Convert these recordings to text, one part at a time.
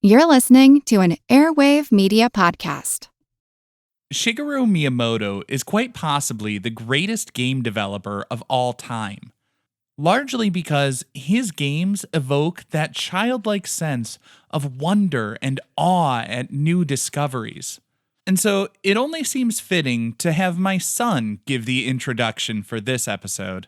You're listening to an Airwave Media Podcast. Shigeru Miyamoto is quite possibly the greatest game developer of all time, largely because his games evoke that childlike sense of wonder and awe at new discoveries. And so it only seems fitting to have my son give the introduction for this episode.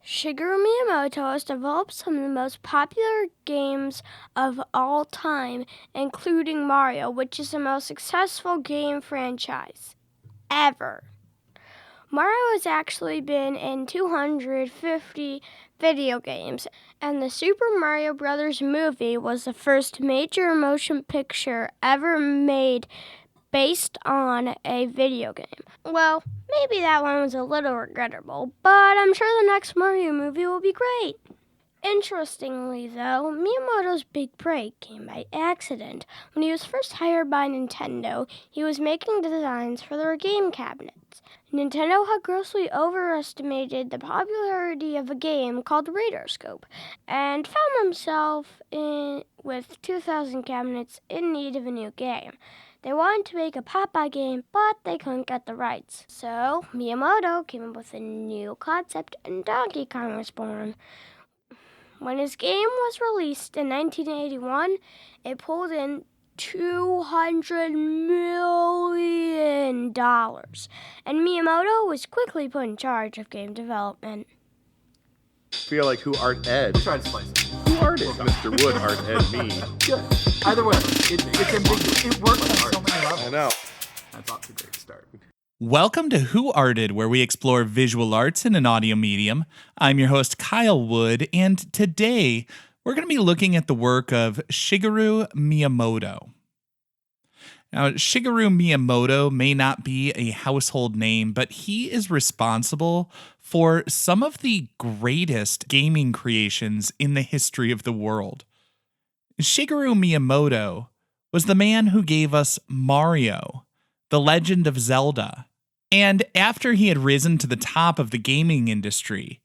Shigeru Miyamoto has developed some of the most popular games of all time, including Mario, which is the most successful game franchise ever. Mario has actually been in 250 video games, and the Super Mario Bros. Movie was the first major motion picture ever made based on a video game. Well, maybe that one was a little regrettable, but I'm sure the next Mario movie will be great. Interestingly, though, Miyamoto's big break came by accident. When he was first hired by Nintendo, he was making designs for their game cabinets. Nintendo had grossly overestimated the popularity of a game called Radarscope, and found himself with 2,000 cabinets in need of a new game. They wanted to make a Popeye game, but they couldn't get the rights. So, Miyamoto came up with a new concept, and Donkey Kong was born. When his game was released in 1981, it pulled in $200 million, and Miyamoto was quickly put in charge of game development. I feel like who art Ed? We'll try to splice it. Who art is Mr. Wood art Ed me? Good. Either way, it's ambiguous. It works on so many levels. I know. That's off to a great start. Welcome to Who Arted, where we explore visual arts in an audio medium. I'm your host, Kyle Wood, and today we're going to be looking at the work of Shigeru Miyamoto. Now, Shigeru Miyamoto may not be a household name, but he is responsible for some of the greatest gaming creations in the history of the world. Shigeru Miyamoto was the man who gave us Mario, The Legend of Zelda, and after he had risen to the top of the gaming industry,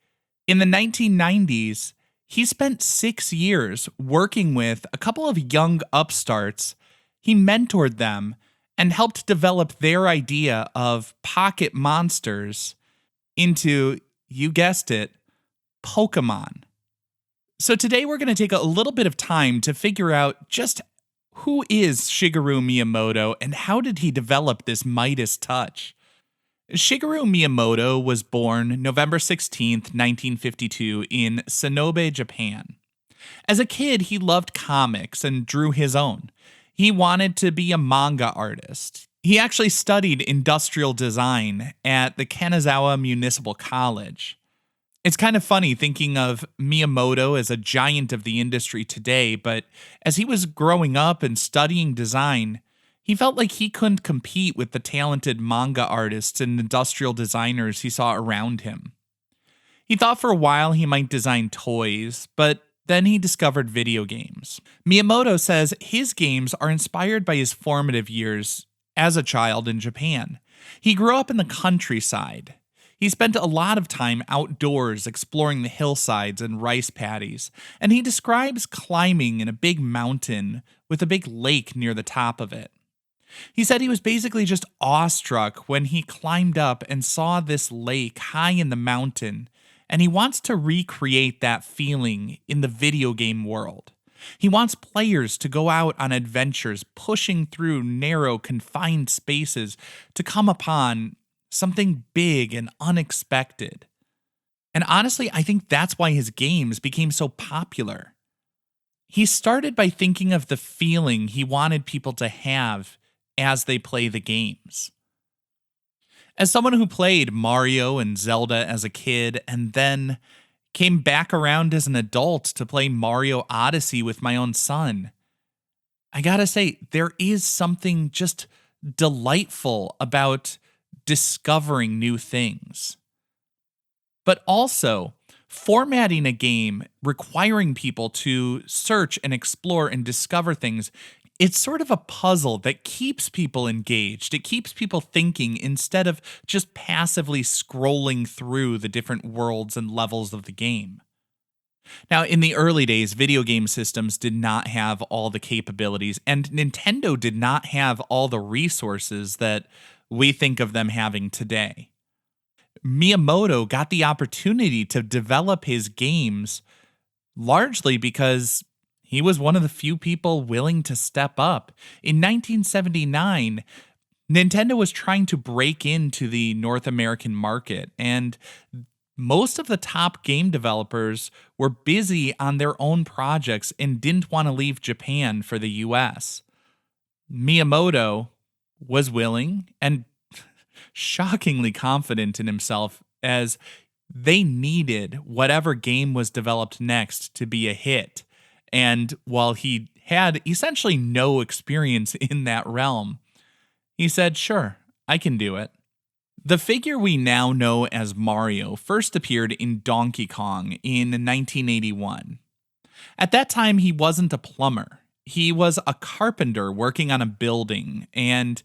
in the 1990s, he spent 6 years working with a couple of young upstarts. He mentored them and helped develop their idea of pocket monsters into, you guessed it, Pokemon. So today we're going to take a little bit of time to figure out just who is Shigeru Miyamoto and how did he develop this Midas touch? Shigeru Miyamoto was born November 16th, 1952 in Sonobe, Japan. As a kid, he loved comics and drew his own. He wanted to be a manga artist. He actually studied industrial design at the Kanazawa Municipal College. It's kind of funny thinking of Miyamoto as a giant of the industry today, but as he was growing up and studying design, he felt like he couldn't compete with the talented manga artists and industrial designers he saw around him. He thought for a while he might design toys, but then he discovered video games. Miyamoto says his games are inspired by his formative years as a child in Japan. He grew up in the countryside. He spent a lot of time outdoors exploring the hillsides and rice paddies, and he describes climbing in a big mountain with a big lake near the top of it. He said he was basically just awestruck when he climbed up and saw this lake high in the mountain, and he wants to recreate that feeling in the video game world. He wants players to go out on adventures, pushing through narrow, confined spaces to come upon something big and unexpected. And honestly, I think that's why his games became so popular. He started by thinking of the feeling he wanted people to have as they play the games. As someone who played Mario and Zelda as a kid and then came back around as an adult to play Mario Odyssey with my own son, I gotta say, there is something just delightful about discovering new things. But also, formatting a game, requiring people to search and explore and discover things, it's sort of a puzzle that keeps people engaged. It keeps people thinking instead of just passively scrolling through the different worlds and levels of the game. Now, in the early days, video game systems did not have all the capabilities, and Nintendo did not have all the resources that we think of them having today. Miyamoto got the opportunity to develop his games largely because he was one of the few people willing to step up. In 1979, Nintendo was trying to break into the North American market, and most of the top game developers were busy on their own projects and didn't want to leave Japan for the US. Miyamoto was willing and shockingly confident in himself, as they needed whatever game was developed next to be a hit. And while he had essentially no experience in that realm, he said, "Sure, I can do it." The figure we now know as Mario first appeared in Donkey Kong in 1981. At that time, he wasn't a plumber. He was a carpenter working on a building, and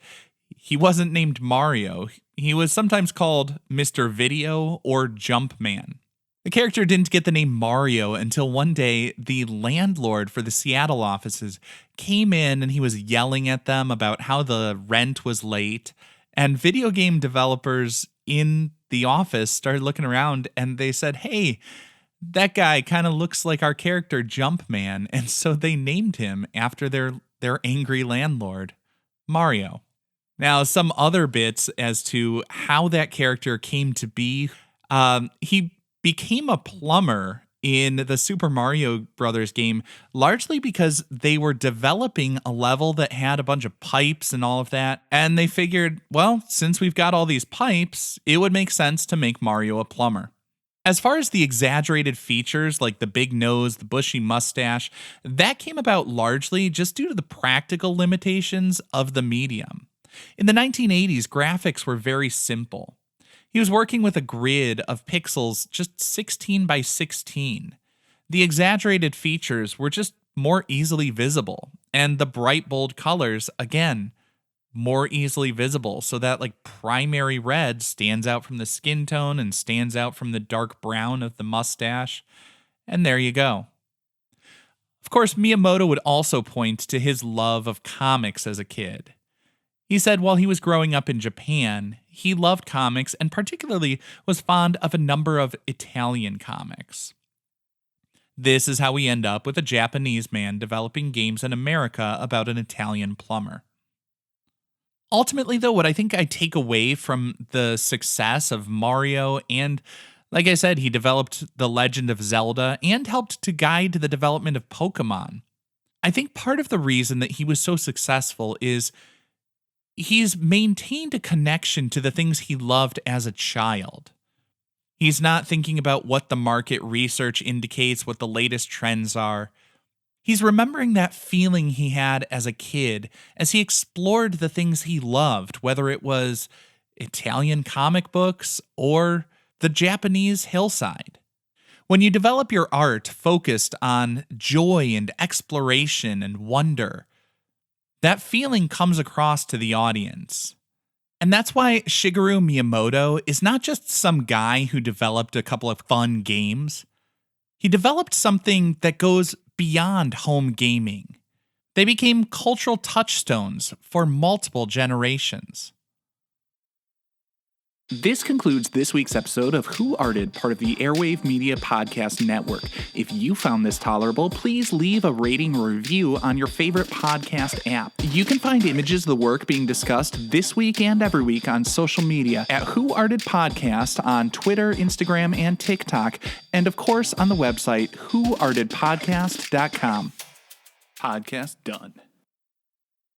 he wasn't named Mario. He was sometimes called Mr. Video or Jumpman. The character didn't get the name Mario until one day the landlord for the Seattle offices came in and he was yelling at them about how the rent was late. And video game developers in the office started looking around and they said, "Hey, that guy kind of looks like our character Jumpman." And so they named him after their angry landlord, Mario. Now, some other bits as to how that character came to be. He became a plumber in the Super Mario Brothers game, largely because they were developing a level that had a bunch of pipes and all of that. And they figured, well, since we've got all these pipes, it would make sense to make Mario a plumber. As far as the exaggerated features like the big nose, the bushy mustache, that came about largely just due to the practical limitations of the medium. In the 1980s, graphics were very simple. He was working with a grid of pixels just 16 by 16. The exaggerated features were just more easily visible, and the bright, bold colors, again, more easily visible, so that like primary red stands out from the skin tone and stands out from the dark brown of the mustache, and there you go. Of course, Miyamoto would also point to his love of comics as a kid. He said while he was growing up in Japan, he loved comics and particularly was fond of a number of Italian comics. This is how we end up with a Japanese man developing games in America about an Italian plumber. Ultimately, though, what I think I take away from the success of Mario, and like I said, he developed The Legend of Zelda and helped to guide the development of Pokemon. I think part of the reason that he was so successful is he's maintained a connection to the things he loved as a child. He's not thinking about what the market research indicates, what the latest trends are. He's remembering that feeling he had as a kid as he explored the things he loved, whether it was Italian comic books or the Japanese hillside. When you develop your art focused on joy and exploration and wonder, that feeling comes across to the audience. And that's why Shigeru Miyamoto is not just some guy who developed a couple of fun games. He developed something that goes beyond home gaming. They became cultural touchstones for multiple generations. This concludes this week's episode of Who Arted, part of the Airwave Media Podcast Network. If you found this tolerable, please leave a rating or review on your favorite podcast app. You can find images of the work being discussed this week and every week on social media at Who Arted Podcast on Twitter, Instagram, and TikTok, and of course on the website whoartedpodcast.com. Podcast done.